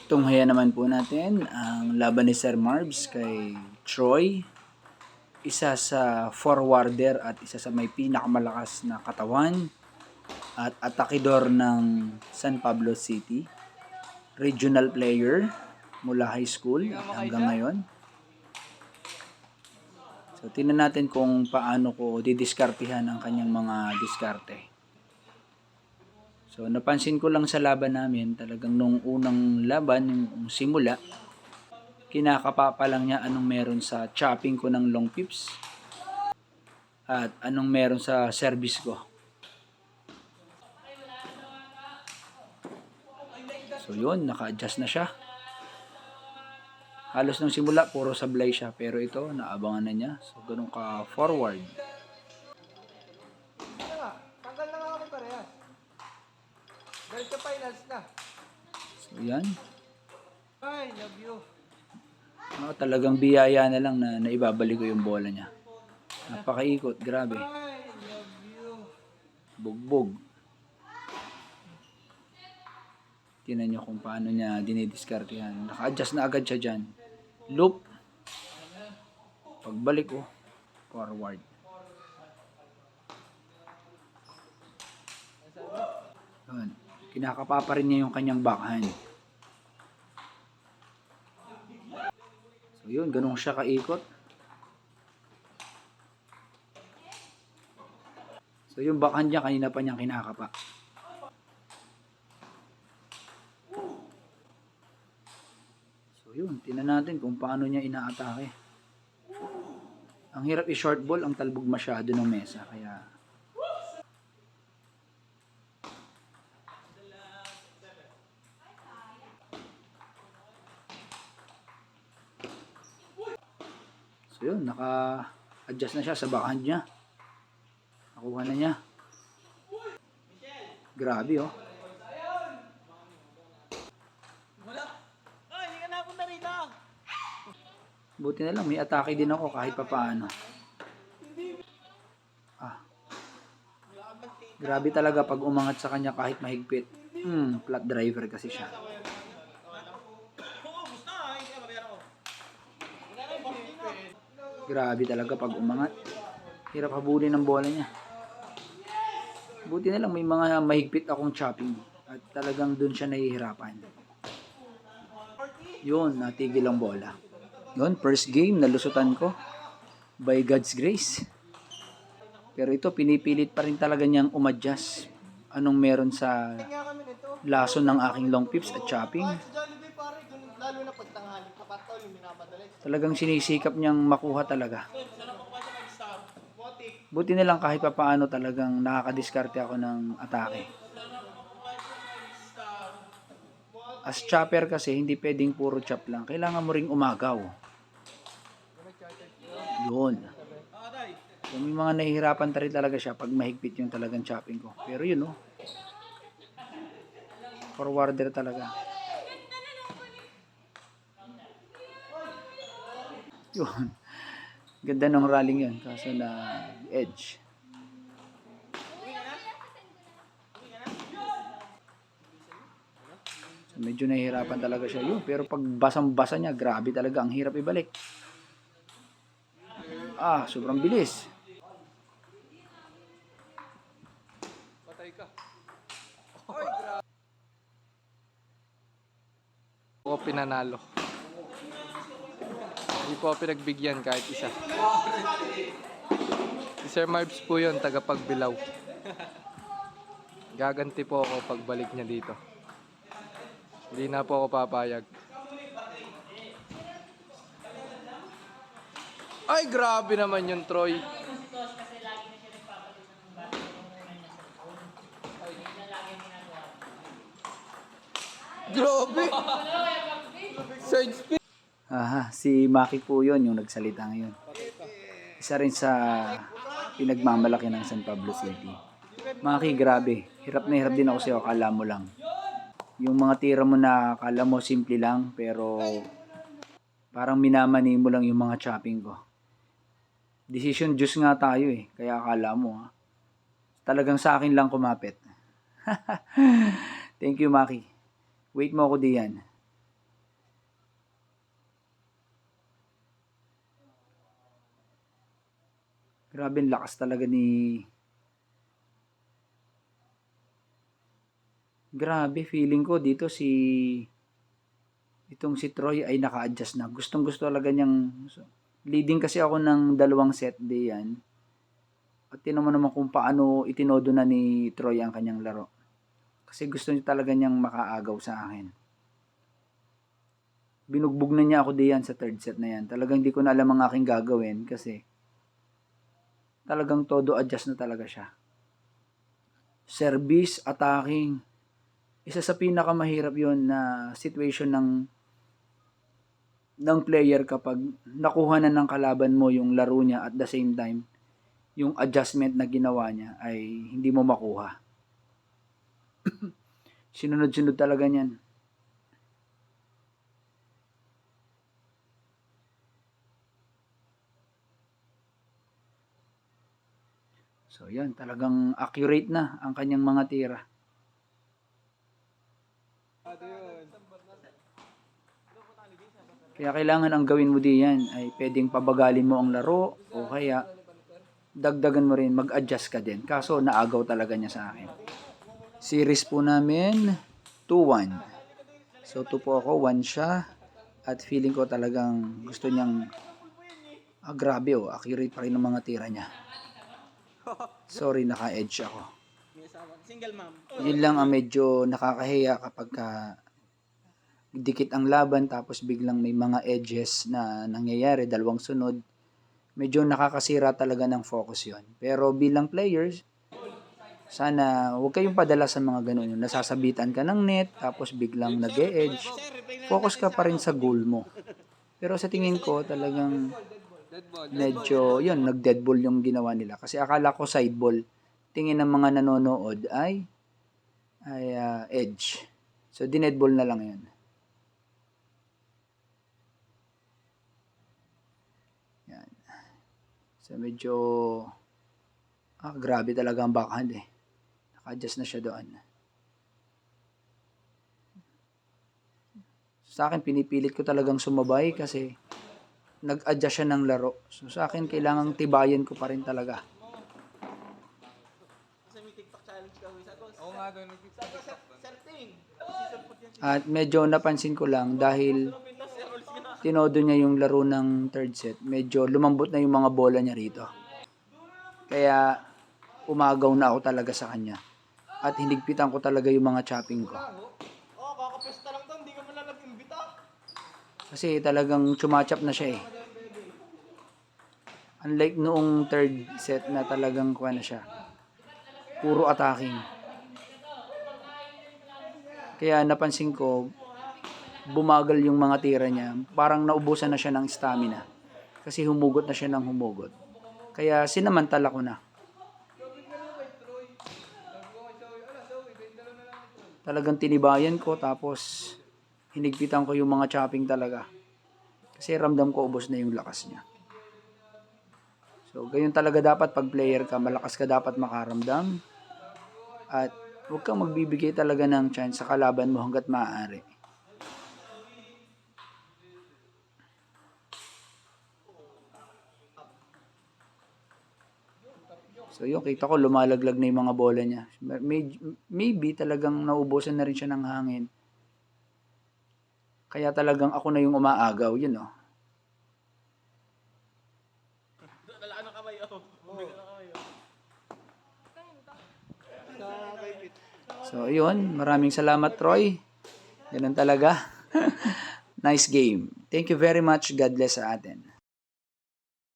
Tunghayan naman po natin ang laban ni Sir Marbs kay Troy. Isa sa forwarder at isa sa may pinakamalakas na katawan at atakidor ng San Pablo City. Regional player mula high school hanggang ngayon. So, tingnan natin kung paano ko didiskartihan ang kanyang mga diskarte. So, napansin ko lang sa laban namin, talagang nung unang laban, yung simula, kinakapa pa lang niya anong meron sa chopping ko ng long pips at anong meron sa service ko. So, yun, naka-adjust na siya. Halos nung simula, puro sablay siya. Pero ito, naabangan na niya. So, ganun ka forward. Tanggal na nga kami parehas. Dahil sa finals na. So, yan. Ay, love you. Talagang biyaya na lang na naibabalik ko yung bola niya. Napakaikot, grabe. Ay, love you. Bugbog. Tingnan nyo kung paano niya dinidiscard yan. Naka-adjust na agad siya dyan. Loop. Pagbalik forward. Yun. Kinakapa pa rin niya yung kanyang backhand. So yun, ganun siya kaikot. So yung backhand niya kanina pa niyang kinakapa. So yun, tingnan natin kung paano niya inaatake. Ang hirap i-short ball, ang talbog masyado ng mesa. Kaya so yun, naka-adjust na siya sa backhand niya. Nakuha na niya. Grabe Ay, hindi ka napunta rito. Buti na lang, may atake din ako kahit papaano. Grabe talaga pag umangat sa kanya kahit mahigpit. Flat driver kasi siya. Grabe talaga pag umangat. Hirap habulin ng bola niya. Buti na lang may mga mahigpit akong chopping. At talagang dun siya nahihirapan. Yun, natigil ang bola. Yun, first game, nalusutan ko. By God's grace. Pero ito, pinipilit pa rin talaga niyang umadjust. Anong meron sa lason ng aking long pips at chopping. Sa Jollibee pare, lalo na pagtanghali. Kapatol yung minamadali. Talagang sinisikap niyang makuha talaga. Buti na lang kahit pa paano talagang nakakadiskarte ako ng atake. As chopper kasi, hindi pwedeng puro chop lang. Kailangan mo ring umagaw. Yun. So, may mga nahihirapan rin talaga siya pag mahigpit yung talagang chopping ko. Pero yun forwarder talaga. Yun. Ganda ng rallying yun. Kaso na edge. So, medyo nahihirapan talaga siya. Yun. Pero pag basang-basa niya, grabe talaga. Ang hirap ibalik. Sobrang bilis. Patay ka. Ako pinanalo. Hindi po ako pinagbigyan kahit isa. Si Sir Marbs po yun, tagapagbilaw. Gaganti po ako pagbalik niya dito. Hindi na po ako papayag. Ay, grabe naman yun, Troy. Grabe! Side spin! Si Maki po yun, yung nagsalita ngayon. Isa rin sa pinagmamalaki ng San Pablo City. Maki, grabe. Hirap na hirap din ako sa'yo, akala mo lang. Yung mga tira mo na akala mo simple lang, pero parang minamani mo lang yung mga chopping ko. Decision juice nga tayo kaya akala mo talagang sa akin lang kumapit. Thank you, Maki. Wait mo ako diyan. Grabe, ang lakas talaga ni... Grabe, feeling ko dito itong si Troy ay naka-adjust na. Gustong-gusto talaga niyang... Leading kasi ako ng 2 set day yan. At tinan mo naman kung paano itinodo na ni Troy ang kanyang laro. Kasi gusto niya talaga niyang makaagaw sa akin. Binugbog na niya ako diyan sa third set na yan. Talagang di ko na alam ang aking gagawin kasi talagang todo adjust na talaga siya. Service, attacking. Isa sa pinakamahirap yon na situation ng player kapag nakuha na ng kalaban mo yung laro niya at the same time yung adjustment na ginawa niya ay hindi mo makuha. Sinunod-sunod talaga niyan. So yan, talagang accurate na ang kanyang mga tira. Kaya kailangan ang gawin mo diyan ay pwedeng pabagalin mo ang laro o kaya dagdagan mo rin, mag-adjust ka din. Kaso naagaw talaga niya sa akin. Series po namin 2-1. So 2 po ako, 1 siya. At feeling ko talagang gusto niyang grabe accurate pa rin ang mga tira niya. Sorry, naka-edge ako. Single mom. Yun lang ang medyo nakakahiya kapag dikit ang laban tapos biglang may mga edges na nangyayari, 2 sunod. Medyo nakakasira talaga ng focus yon. Pero bilang players, sana huwag kayong padala sa mga ganun. Yung nasasabitan ka ng net, tapos biglang nag-e-edge. Focus ka pa rin sa goal mo. Pero sa tingin ko, talagang medyo, yun, nag-dead ball yung ginawa nila. Kasi akala ko side ball. Tingin ng mga nanonood ay edge. So, dined ball na lang yun. Yan. So, medyo, grabe talaga ang backhand eh. Naka-adjust na siya doon. Sa akin, pinipilit ko talagang sumabay kasi nag-adjust siya ng laro. So, sa akin, kailangang tibayan ko pa rin talaga. Kasi may TikTok challenge ka. Oo nga doon, nag-TikTok. Certain. At medyo napansin ko lang dahil tinodo niya yung laro ng third set. Medyo lumambot na yung mga bola niya rito. Kaya umagaw na ako talaga sa kanya. At hinigpitan ko talaga yung mga chopping ko. Oh, kakapesta lang doon. Hindi ka man lang nag-imbita. Kasi talagang chumachap na siya eh. Unlike noong third set na talagang kuha na siya. Puro attacking. Kaya napansin ko, bumagal yung mga tira niya. Parang naubusan na siya ng stamina. Kasi humugot na siya ng humugot. Kaya sinamantala ko na. Talagang tinibayan ko tapos hinigpitan ko yung mga chopping talaga. Kasi ramdam ko ubos na yung lakas niya. So, ganyan talaga dapat pag player ka. Malakas ka dapat makaramdam. At huwag kang magbibigay talaga ng chance sa kalaban mo hanggat maaari. So yun, kita ko lumalaglag na yung mga bola niya. Maybe talagang naubusan na rin siya ng hangin. Kaya talagang ako na yung umaagaw, yun oh. Wala ng kamay, oh. Bumili ng kamay, oh. So yun, maraming salamat Troy. Ganun talaga. Nice game. Thank you very much. God bless sa atin.